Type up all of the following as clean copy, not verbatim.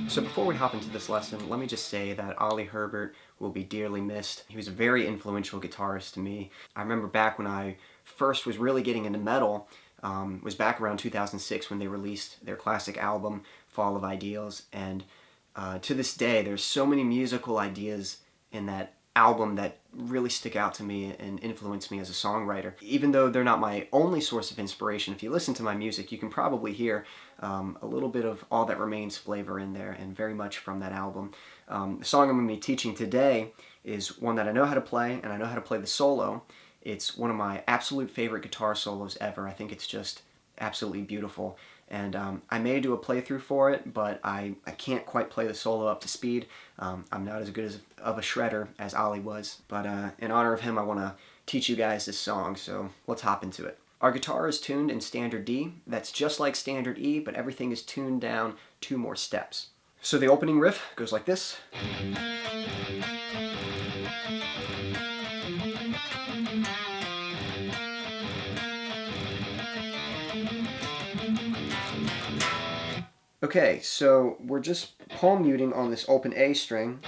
So before we hop into this lesson, let me just say that Oli Herbert will be dearly missed. He was a very influential guitarist to me. I remember back when I first was really getting into metal, was back around 2006 when they released their classic album, Fall of Ideals, and to this day there's so many musical ideas in that album that really stick out to me and influence me as a songwriter. Even though they're not my only source of inspiration, if you listen to my music, you can probably hear a little bit of All That Remains flavor in there, and very much from that album. The song I'm going to be teaching today is one that I know how to play, and I know how to play the solo. It's one of my absolute favorite guitar solos ever. I think it's just absolutely beautiful. And I may do a playthrough for it, but I can't quite play the solo up to speed. I'm not as good of a shredder as Oli was, but in honor of him, I want to teach you guys this song, so let's hop into it. Our guitar is tuned in standard D. That's just like standard E, but everything is tuned down 2 more steps. So the opening riff goes like this. Okay, so we're just palm muting on this open A string,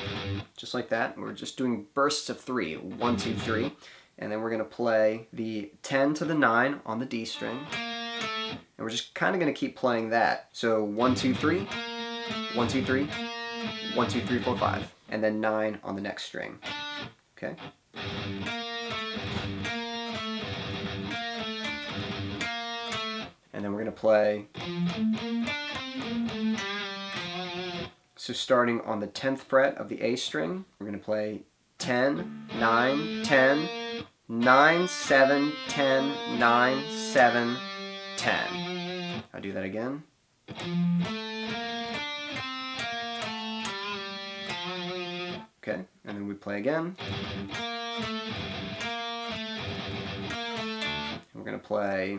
just like that. We're just doing bursts of 3, 1, 2, 3, and then we're going to play the 10 to the 9 on the D string, and we're just kind of going to keep playing that. So 1, 2, 3, 1, 2, 3, 1, 2, 3, 4, 5, and then 9 on the next string. Okay? And then we're going to play. So starting on the 10th fret of the A string, we're going to play 10, 9, 10, 9, 7, 10, 9, 7, 10. I'll do that again. Okay, and then we play again. And we're going to play.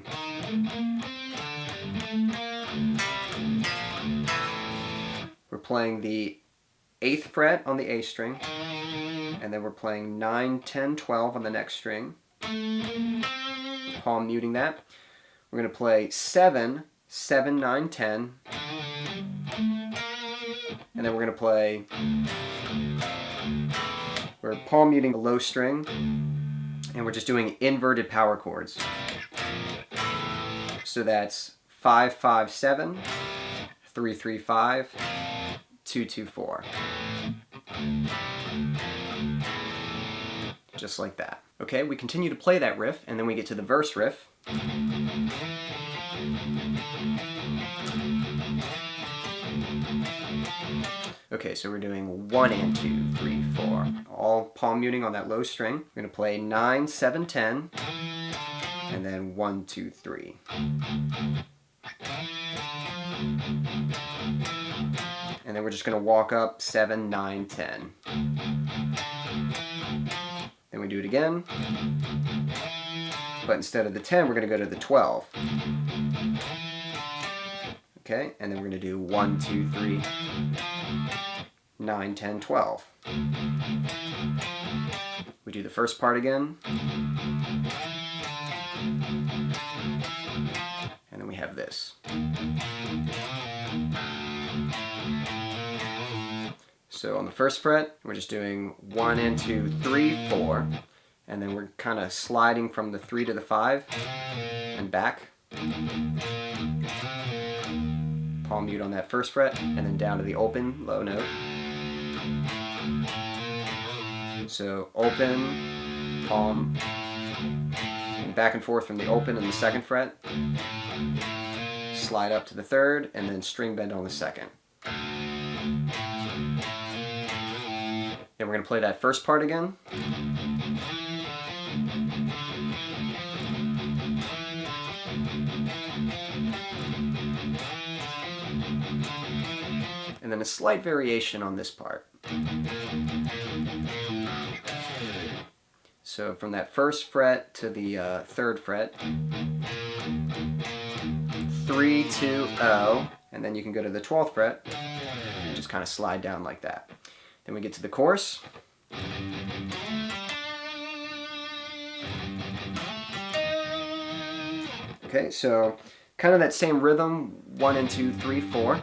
We're playing the 8th fret on the A string, and then we're playing 9, 10, 12 on the next string. Palm muting that. We're going to play 7, 7, 9, 10, and then we're going to play, we're palm muting the low string, and we're just doing inverted power chords. So that's 5, 5, 7, 3, 3, 5, 2, 2, 4. Just like that. Okay, we continue to play that riff, and then we get to the verse riff. Okay, so we're doing 1 and 2, 3, 4. All palm muting on that low string. We're going to play 9, 7, 10, and then 1, 2, 3. And then we're just going to walk up 7, 9, 10. Then we do it again. But instead of the 10, we're going to go to the 12. Okay, and then we're going to do 1, 2, 3, 9, 10, 12. We do the first part again. And then we have this. So on the first fret, we're just doing 1 and 2, 3, 4, and then we're kind of sliding from the 3 to the 5 and back. Palm mute on that first fret, and then down to the open low note. So open, palm, and back and forth from the open and the second fret. Slide up to the third, and then string bend on the second. Then we're going to play that first part again. And then a slight variation on this part. So from that first fret to the third fret, 3, 2, 0, and then you can go to the 12th fret and just kind of slide down like that. Then we get to the chorus, Okay, so kind of that same rhythm, 1 and 2, 3, 4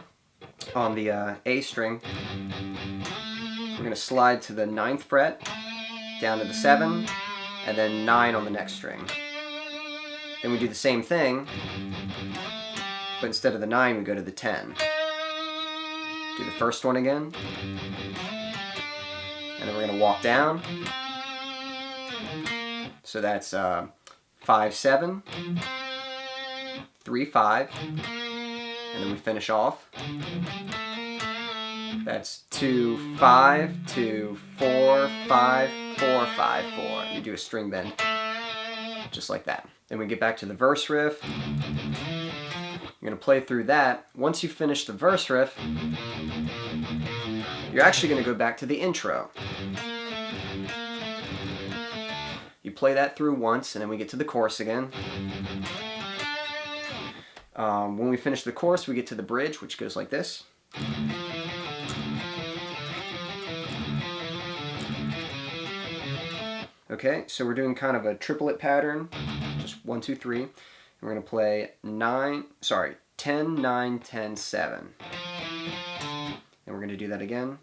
on the A string. We're going to slide to the 9th fret, down to the 7, and then 9 on the next string. Then we do the same thing, but instead of the 9, we go to the 10. Do the first one again, and then we're going to walk down. So that's 5, 7, 3, 5, and then we finish off. That's 2, 5, 2, 4, 5, 4, 5, 4. You do a string bend, just like that. Then we get back to the verse riff. You're going to play through that. Once you finish the verse riff, you're actually going to go back to the intro. You play that through once, and then we get to the chorus again. When we finish the chorus, we get to the bridge, which goes like this. Okay, so we're doing kind of a triplet pattern, just 1, 2, 3. And we're going to play 10, 9, 10, 7. And we're going to do that again.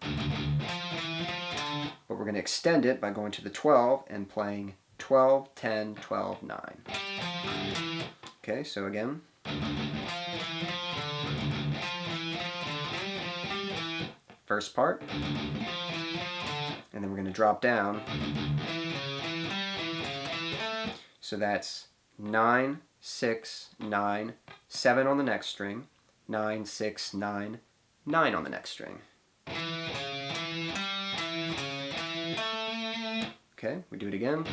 But we're going to extend it by going to the 12 and playing 12, 10, 12, 9. Okay, so again. First part. And then we're going to drop down. So that's 9, 6, 9, 7 on the next string, 9, 6, 9, 9 on the next string. Okay, we do it again.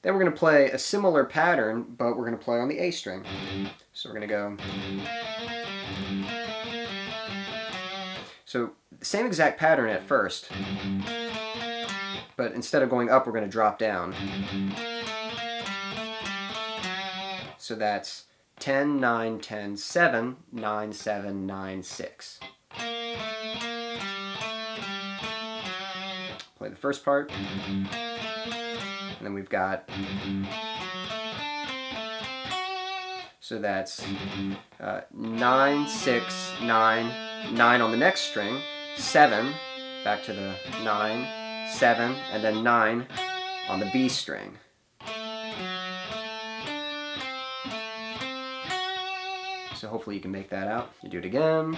Then we're going to play a similar pattern, but we're going to play on the A string. So we're going to go... So, same exact pattern at first, but instead of going up, we're going to drop down. So that's 10, 9, 10, 7, 9, 7, 9, 6. Play the first part, and then we've got... So that's 9, 6, 9, 9 on the next string, 7, back to the 9, 7, and then 9 on the B string. So hopefully you can make that out. You do it again.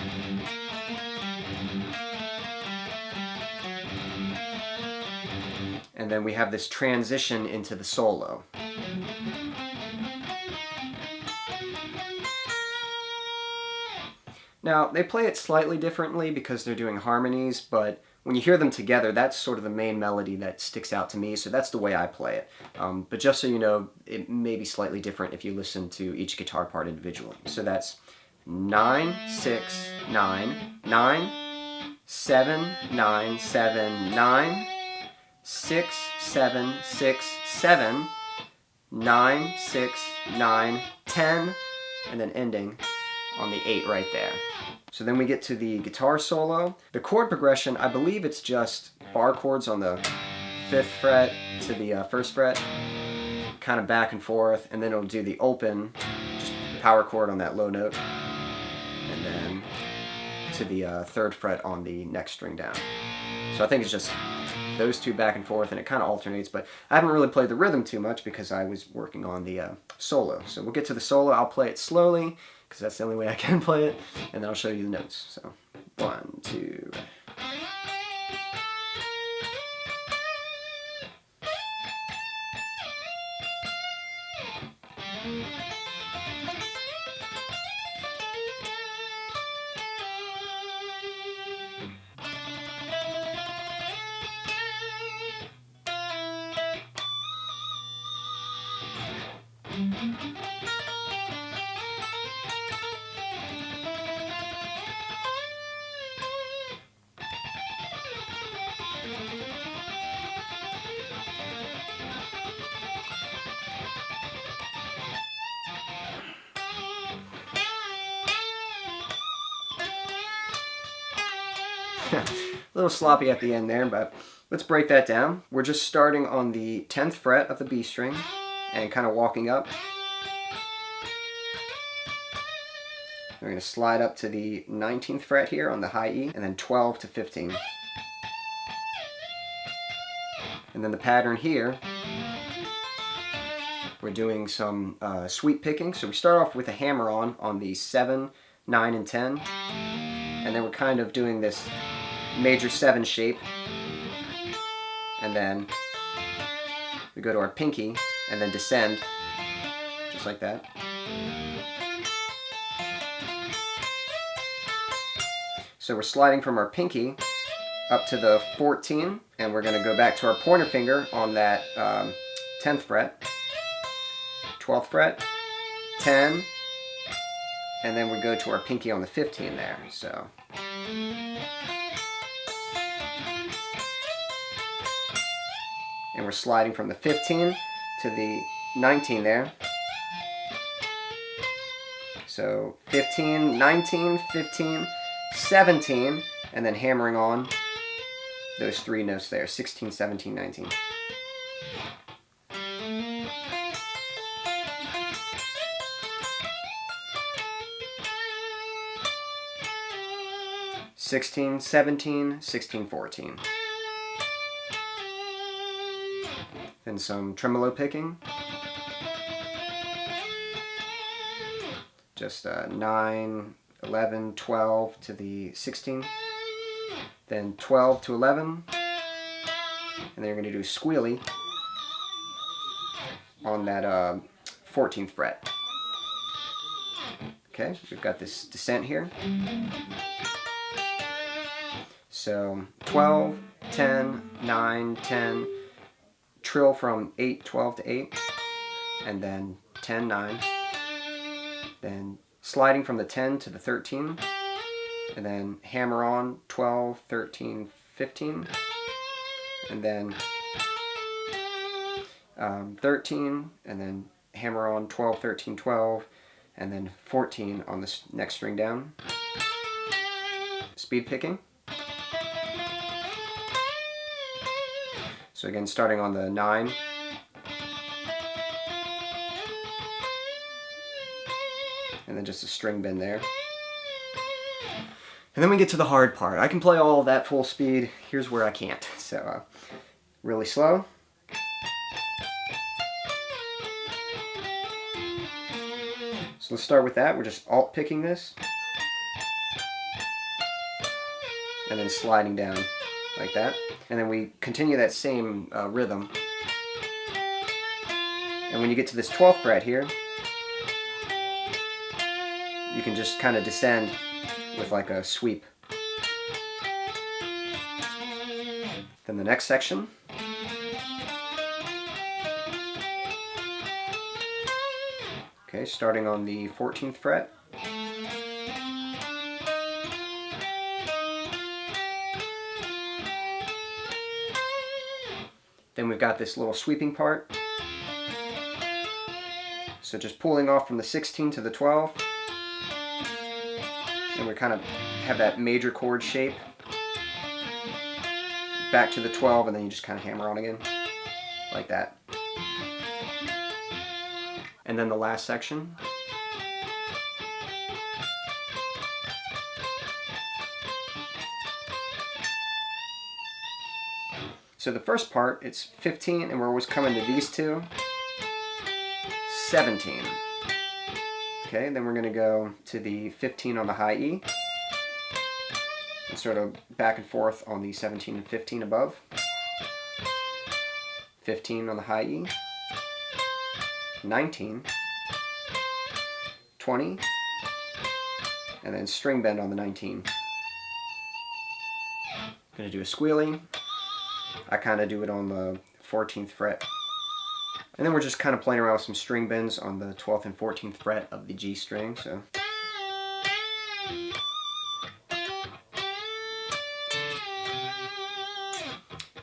And then we have this transition into the solo. Now, they play it slightly differently because they're doing harmonies, but when you hear them together, that's sort of the main melody that sticks out to me, so that's the way I play it. But just so you know, it may be slightly different if you listen to each guitar part individually. So that's 9, 6, 9, 9, 7, 9, 7, 9, 6, 7, 6, 7, 9, 6, 9, 10, and then ending on the 8 right there. So then we get to the guitar solo. The chord progression, I believe it's just bar chords on the 5th fret to the 1st fret, kind of back and forth, and then it'll do the open, just power chord on that low note, and then to the 3rd fret on the next string down. So I think it's just those two back and forth, and it kind of alternates, but I haven't really played the rhythm too much because I was working on the solo. So we'll get to the solo. I'll play it slowly because that's the only way I can play it, and then I'll show you the notes. So 1, 2... A little sloppy at the end there, but let's break that down. We're just starting on the 10th fret of the B string and kind of walking up. We're going to slide up to the 19th fret here on the high E, and then 12 to 15. And then the pattern here, we're doing some sweep picking. So we start off with a hammer-on the 7, 9, and 10. And then we're kind of doing this major 7 shape. And then we go to our pinky and then descend, just like that. So we're sliding from our pinky up to the 14, and we're going to go back to our pointer finger on that 10th fret, 12th fret, 10, and then we go to our pinky on the 15 there. So and we're sliding from the 15 to the 19 there. So 15, 19, 15, 17, and then hammering on those 3 notes there, 16, 17, 19. (16, 17, 16, 14). Then some tremolo picking. Just 9, 11, 12 to the 16, then 12 to 11, and then you're going to do squealy on that 14th fret. Okay, we've got this descent here. So 12, 10, 9, 10, trill from 8, 12 to 8, and then 10, 9, then sliding from the 10 to the 13, and then hammer on 12, 13, 15, and then 13, and then hammer on 12, 13, 12, and then 14 on the next string down. Speed picking. So again, starting on the 9, and then just a string bend there. And then we get to the hard part. I can play all of that full speed. Here's where I can't. So really slow. So let's start with that. We're just alt picking this, and then sliding down like that. And then we continue that same rhythm. And when you get to this 12th fret here, you can just kind of descend with like a sweep. Then the next section. Okay, starting on the 14th fret. Then we've got this little sweeping part. So just pulling off from the 16 to the 12. And we kind of have that major chord shape. Back to the 12, and then you just kind of hammer on again. Like that. And then the last section. So the first part, it's 15, and we're always coming to these two. 17. Okay, then we're going to go to the 15 on the high E. And sort of back and forth on the 17 and 15 above. 15 on the high E. 19. 20. And then string bend on the 19. Going to do a squealing. I kind of do it on the 14th fret. And then we're just kind of playing around with some string bends on the 12th and 14th fret of the G string. So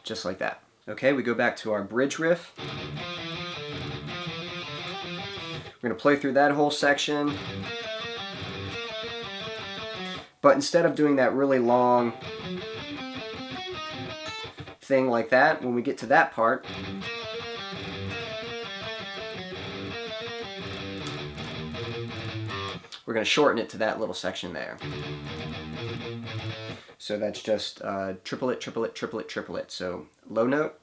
just like that. Okay, we go back to our bridge riff. We're going to play through that whole section. But instead of doing that really long thing like that. When we get to that part, we're going to shorten it to that little section there. So that's just triplet, triplet, triplet, triplet. So low note,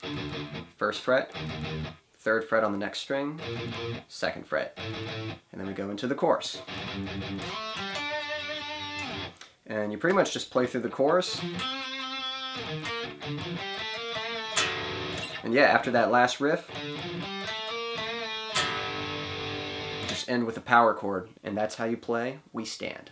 first fret, third fret on the next string, second fret, and then we go into the chorus. And you pretty much just play through the chorus. And yeah, after that last riff, just end with a power chord, and that's how you play We Stand.